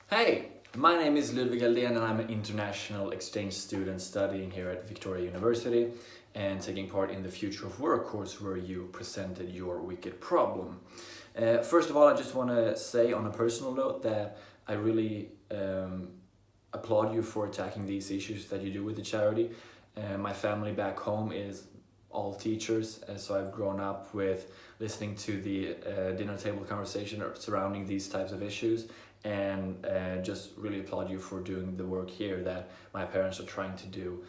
Hey, my name is Ludwig Aldén and I'm an international exchange student studying here at Victoria University and taking part in the Future of Work course where you presented your wicked problem. First of all, I just want to say on a personal note that I really applaud you for attacking these issues that you do with the charity. My family back home is all teachers, so I've grown up with listening to the dinner table conversation surrounding these types of issues, and just really applaud you for doing the work here that my parents are trying to do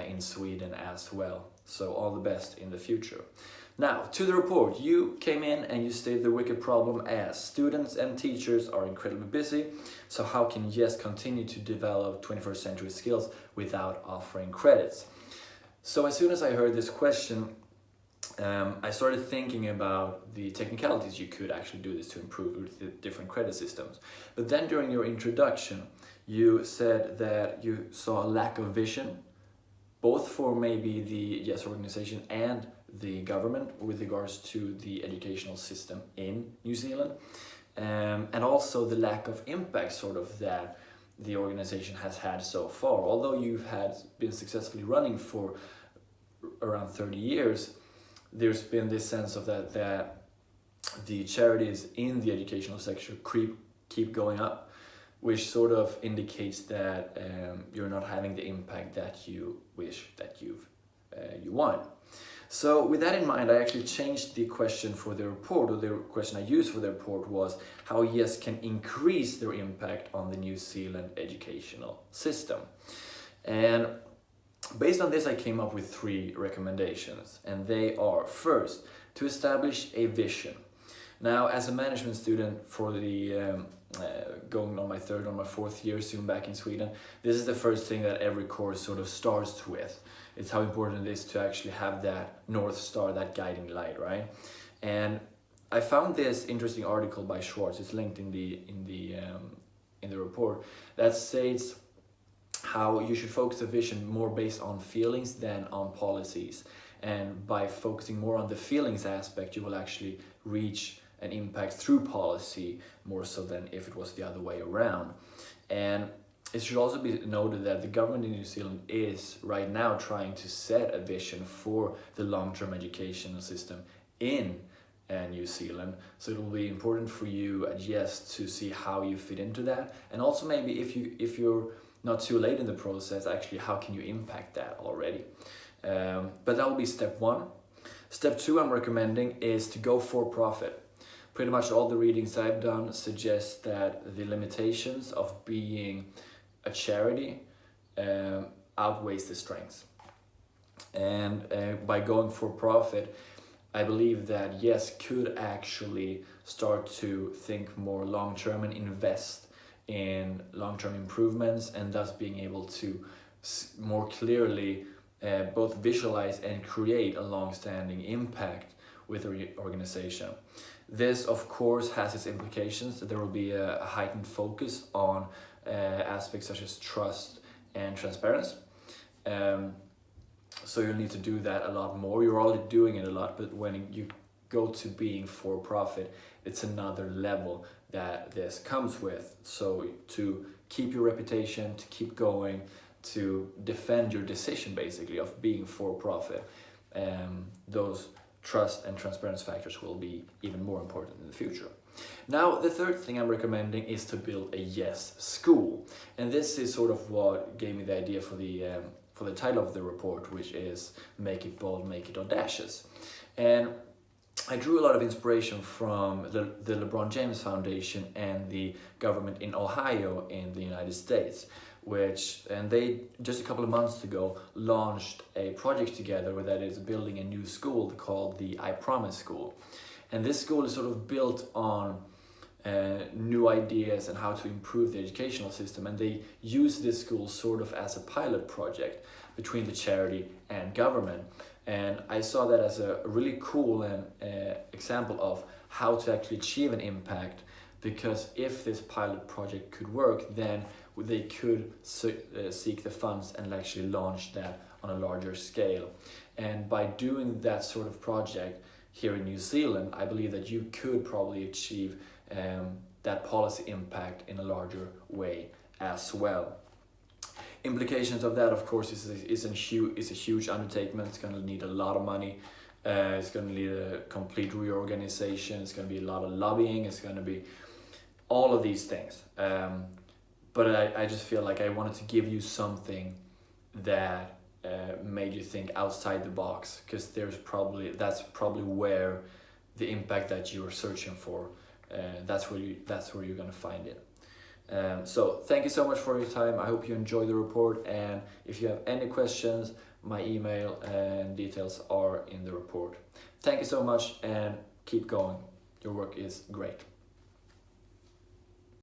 in Sweden as well. So all the best in the future. Now, to the report. You came in and you stated the wicked problem as students and teachers are incredibly busy, so how can YES continue to develop 21st century skills without offering credits? So as soon as I heard this question, I started thinking about the technicalities you could actually do this to improve with the different credit systems. But then during your introduction, you said that you saw a lack of vision, both for maybe the YES organization and the government with regards to the educational system in New Zealand, and also the lack of impact sort of that the organization has had so far. Although you've been successfully running for around 30 years, there's been this sense of that the charities in the educational sector keep going up, which sort of indicates that you're not having the impact that you wish that you want. So with that in mind, I actually changed the question for the report, or the question I used for the report was how YES can increase their impact on the New Zealand educational system. And based on this, I came up with 3 recommendations, and they are: first, to establish a vision. Now, as a management student for the going on my 3rd or my 4th year soon back in Sweden, this is the first thing that every course sort of starts with. It's how important it is to actually have that North Star, that guiding light, right? And I found this interesting article by Schwartz. It's linked in the report, that states how you should focus a vision more based on feelings than on policies. And by focusing more on the feelings aspect, you will actually reach an impact through policy more so than if it was the other way around. And it should also be noted that the government in New Zealand is right now trying to set a vision for the long-term educational system in New Zealand. So it will be important for you at YES to see how you fit into that, and also maybe if you're not too late in the process, actually how can you impact that already. But that will be step 1. Step 2 I'm recommending is to go for profit. Pretty much all the readings I've done suggest that the limitations of being a charity outweighs the strengths. And by going for profit, I believe that YES could actually start to think more long-term and invest in long-term improvements, and thus being able to more clearly both visualize and create a long-standing impact with the organization. This, of course, has its implications. There will be a heightened focus on aspects such as trust and transparency. So you'll need to do that a lot more. You're already doing it a lot, but when you go to being for profit, it's another level that this comes with. So to keep your reputation, to keep going, to defend your decision basically of being for profit, those trust and transparency factors will be even more important in the future. Now, the 3rd thing I'm recommending is to build a YES school. And this is sort of what gave me the idea for the title of the report, which is Make It Bold, Make It Audacious. And I drew a lot of inspiration from the LeBron James Foundation and the government in Ohio in the United States, and they just a couple of months ago launched a project together that is building a new school called the I Promise School. And this school is sort of built on new ideas and how to improve the educational system, and they use this school sort of as a pilot project between the charity and government. And I saw that as a really cool and example of how to actually achieve an impact, because if this pilot project could work, then they could seek the funds and actually launch that on a larger scale. And by doing that sort of project here in New Zealand, I believe that you could probably achieve that policy impact in a larger way as well. Implications of that, of course, is a huge undertaking. It's going to need a lot of money. It's going to need a complete reorganization. It's going to be a lot of lobbying. It's going to be all of these things. But I just feel like I wanted to give you something that made you think outside the box, because that's probably where the impact that you are searching for, that's where you're going to find it. So thank you so much for your time. I hope you enjoyed the report, and if you have any questions, my email and details are in the report. Thank you so much, and keep going. Your work is great.